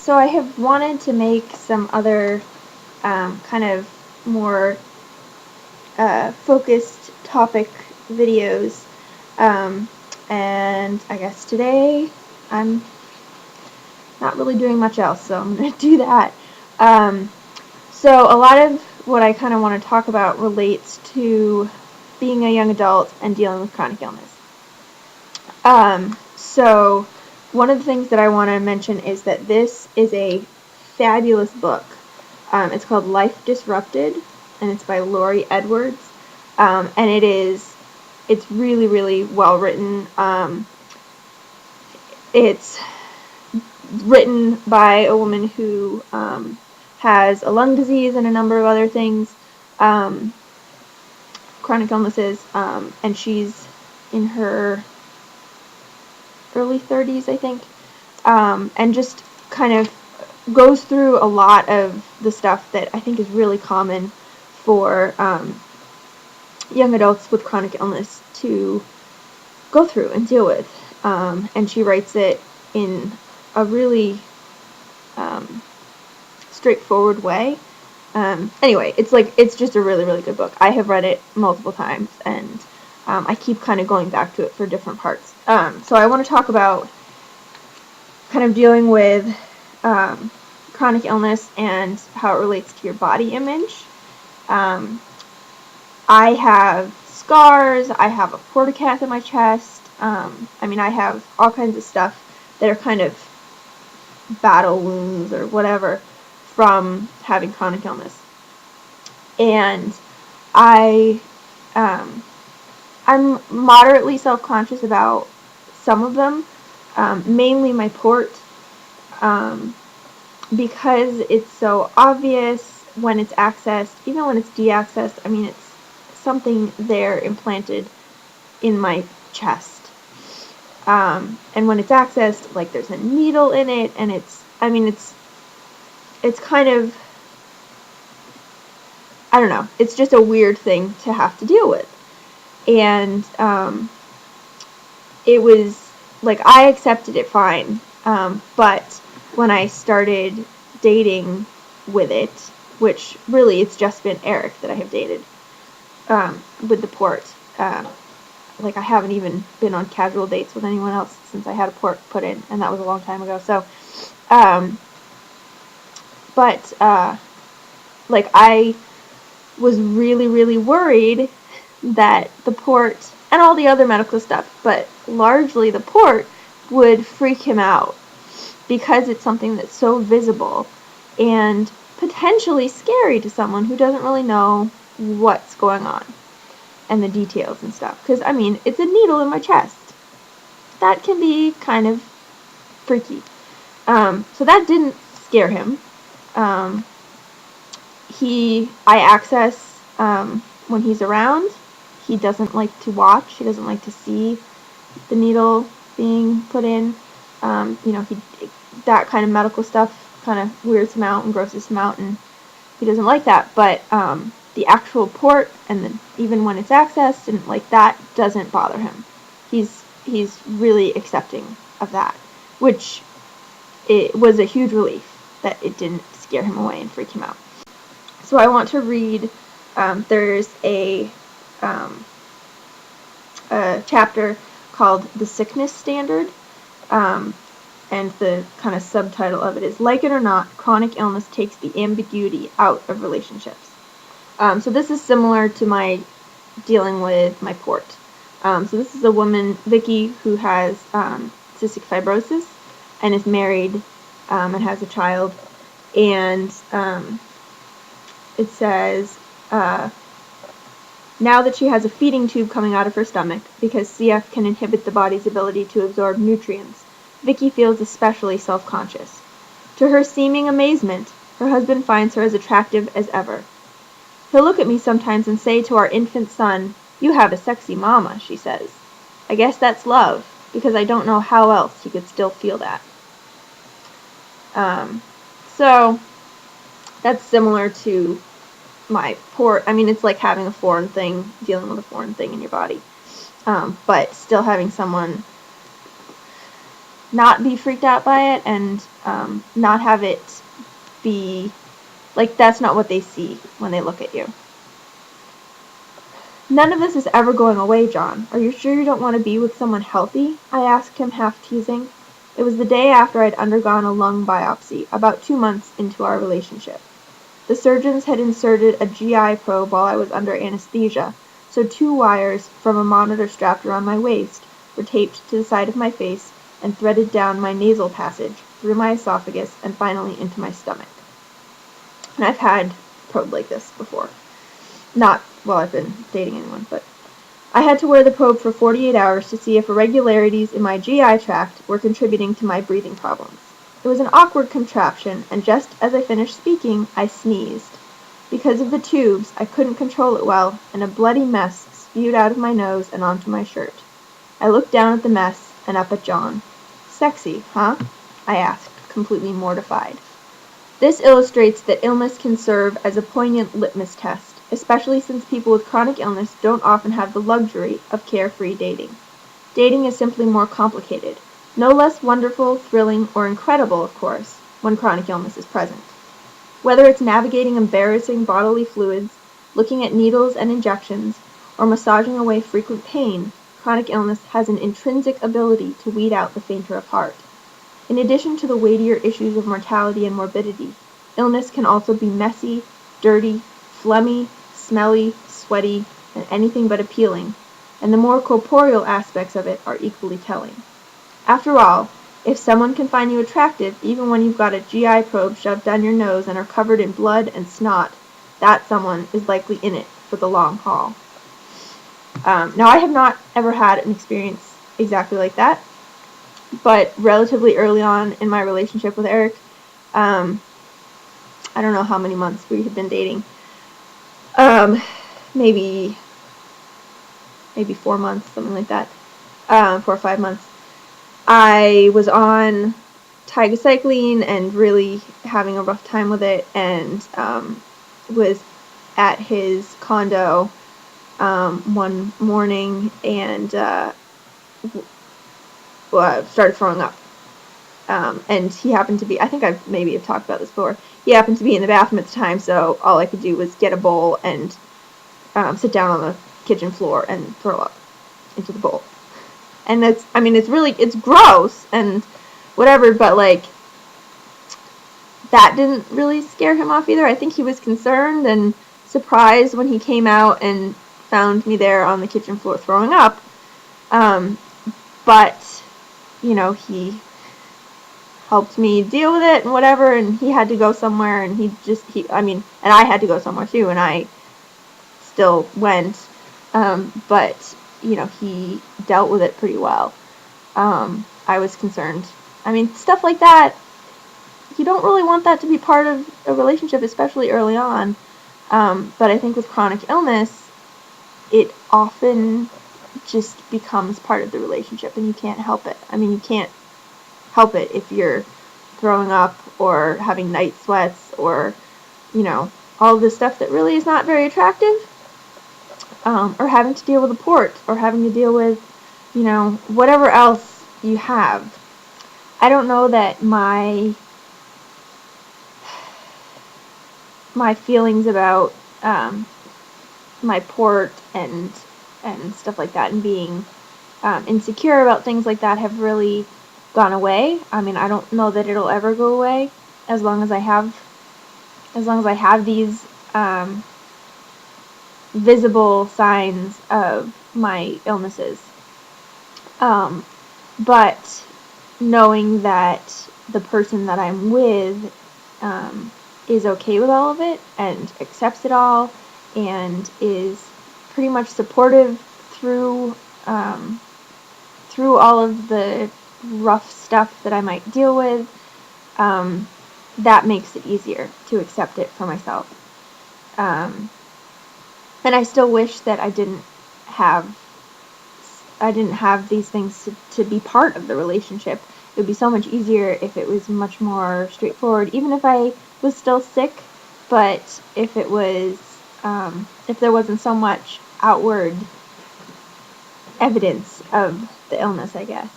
So I have wanted to make some other kind of more focused topic videos, and I guess today I'm not really doing much else, so I'm going to do that. So a lot of what I kind of want to talk about relates to being a young adult and dealing with chronic illness. So one of the things that I want to mention is that this is a fabulous book. It's called Life Disrupted, and it's by Laurie Edwards, and it's really, really well written. It's written by a woman who has a lung disease and a number of other things, chronic illnesses, and she's in her early 30s, I think, and just kind of goes through a lot of the stuff that I think is really common for young adults with chronic illness to go through and deal with. And she writes it in a really straightforward way. Anyway, it's just a really, really good book. I have read it multiple times, and I keep kind of going back to it for different parts. So I want to talk about kind of dealing with chronic illness and how it relates to your body image. I have scars. I have a port-a-cath in my chest. I have all kinds of stuff that are kind of battle wounds or whatever from having chronic illness. And I'm moderately self-conscious about some of them, mainly my port, because it's so obvious when it's accessed, even when it's de-accessed. It's something there implanted in my chest. And when it's accessed, like there's a needle in it, and it's kind of, I don't know, it's just a weird thing to have to deal with. And it was, like, I accepted it fine, but when I started dating with it, which really it's just been Eric that I have dated with the port, like I haven't even been on casual dates with anyone else since I had a port put in, and that was a long time ago. So, like I was really, really worried that the port and all the other medical stuff, but largely the port, would freak him out because it's something that's so visible and potentially scary to someone who doesn't really know what's going on and the details and stuff. Because, it's a needle in my chest. That can be kind of freaky. So that didn't scare him. I access when he's around. He doesn't like to watch. He doesn't like to see the needle being put in. That kind of medical stuff kind of weirds him out and grosses him out, and he doesn't like that. But the actual port, and even when it's accessed, and like that doesn't bother him. He's really accepting of that, which it was a huge relief that it didn't scare him away and freak him out. So I want to read. There's a chapter called "The Sickness Standard." And the kind of subtitle of it is, "Like it or not, chronic illness takes the ambiguity out of relationships." So this is similar to my dealing with my port. So this is a woman, Vicky, who has cystic fibrosis and is married and has a child. And it says, now that she has a feeding tube coming out of her stomach, because CF can inhibit the body's ability to absorb nutrients, Vicky feels especially self-conscious. To her seeming amazement, her husband finds her as attractive as ever. He'll look at me sometimes and say to our infant son, "You have a sexy mama," she says. I guess that's love, because I don't know how else he could still feel that. So that's similar to my port. It's like having a foreign thing, dealing with a foreign thing in your body, but still having someone not be freaked out by it and not have it be like that's not what they see when they look at you. None of this is ever going away, John. Are you sure you don't want to be with someone healthy? I asked him, half teasing. It was the day after I'd undergone a lung biopsy, about 2 months into our relationship. The surgeons had inserted a GI probe while I was under anesthesia, so 2 wires from a monitor strapped around my waist were taped to the side of my face and threaded down my nasal passage, through my esophagus, and finally into my stomach. And I've had a probe like this before. Not while I've been dating anyone, but I had to wear the probe for 48 hours to see if irregularities in my GI tract were contributing to my breathing problems. It was an awkward contraption, and just as I finished speaking, I sneezed. Because of the tubes, I couldn't control it well, and a bloody mess spewed out of my nose and onto my shirt. I looked down at the mess and up at John. Sexy, huh? I asked, completely mortified. This illustrates that illness can serve as a poignant litmus test, especially since people with chronic illness don't often have the luxury of carefree dating. Dating is simply more complicated. No less wonderful, thrilling, or incredible, of course, when chronic illness is present. Whether it's navigating embarrassing bodily fluids, looking at needles and injections, or massaging away frequent pain, chronic illness has an intrinsic ability to weed out the fainter of heart. In addition to the weightier issues of mortality and morbidity, illness can also be messy, dirty, phlegmy, smelly, sweaty, and anything but appealing, and the more corporeal aspects of it are equally telling. After all, if someone can find you attractive even when you've got a GI probe shoved down your nose and are covered in blood and snot, that someone is likely in it for the long haul. Now, I have not ever had an experience exactly like that, but relatively early on in my relationship with Eric, I don't know how many months we had been dating. Maybe 4 months, something like that. 4 or 5 months. I was on tigacycline and really having a rough time with it, and was at his condo one morning and started throwing up. And he happened to be, I think I maybe have talked about this before, he happened to be in the bathroom at the time, so all I could do was get a bowl and sit down on the kitchen floor and throw up into the bowl. And that's, I mean, it's gross and whatever, but like, that didn't really scare him off either. I think he was concerned and surprised when he came out and found me there on the kitchen floor throwing up. But, you know, he helped me deal with it and whatever, and he had to go somewhere, and and I had to go somewhere too, and I still went, but, you know, he dealt with it pretty well. I was concerned. I mean, stuff like that, you don't really want that to be part of a relationship, especially early on, but I think with chronic illness, it often just becomes part of the relationship, and you can't help it. I mean, you can't help it if you're throwing up or having night sweats or, you know, all of this stuff that really is not very attractive, or having to deal with a port, or having to deal with, you know, whatever else you have. I don't know that my feelings about my port and stuff like that, and being insecure about things like that, have really gone away. I mean, I don't know that it'll ever go away as long as I have these visible signs of my illnesses. But knowing that the person that I'm with is okay with all of it and accepts it all and is pretty much supportive through all of the rough stuff that I might deal with, that makes it easier to accept it for myself. And I still wish that I didn't have these things to be part of the relationship. It would be so much easier if it was much more straightforward, even if I was still sick, but if it was, if there wasn't so much outward evidence of the illness, I guess.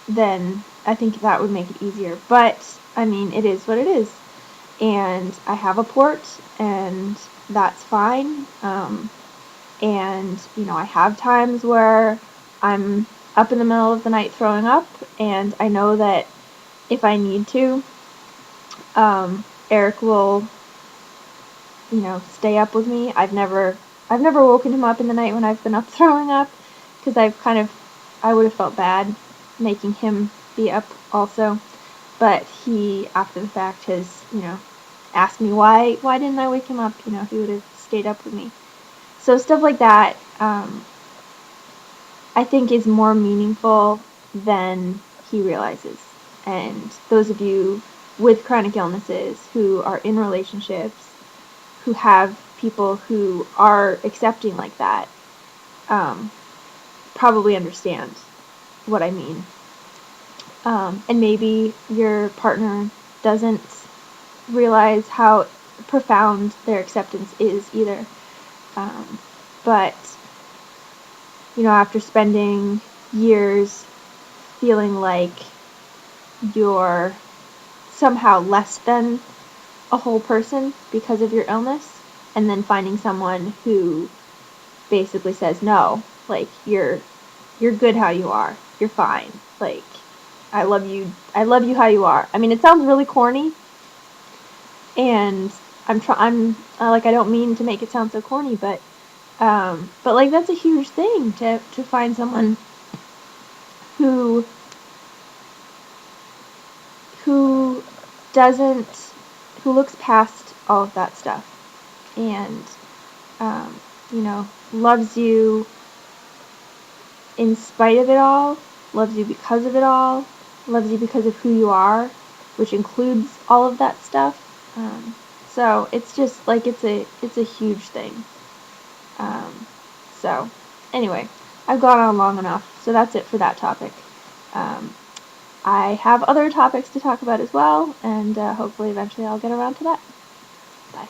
then I think that would make it easier. But, I mean, it is what it is. And I have a port, and that's fine. And, I have times where I'm up in the middle of the night throwing up, and I know that if I need to, Eric will, stay up with me. I've never woken him up in the night when I've been up throwing up, because I would have felt bad making him be up also. But he, after the fact, has, asked me why didn't I wake him up? He would have stayed up with me. So stuff like that, I think is more meaningful than he realizes. And those of you with chronic illnesses who are in relationships, who have people who are accepting like that, probably understand what I mean. And maybe your partner doesn't realize how profound their acceptance is either. But, after spending years feeling like you're somehow less than a whole person because of your illness, and then finding someone who basically says, no, like, you're good how you are. You're fine. Like, I love you how you are. I mean, it sounds really corny, and I don't mean to make it sound so corny, but like, that's a huge thing to find someone who doesn't, who looks past all of that stuff, and, loves you in spite of it all, loves you because of it all, loves you because of who you are, which includes all of that stuff. So it's just like, it's a huge thing. So anyway, I've gone on long enough, so that's it for that topic. I have other topics to talk about as well, and hopefully eventually I'll get around to that. Bye.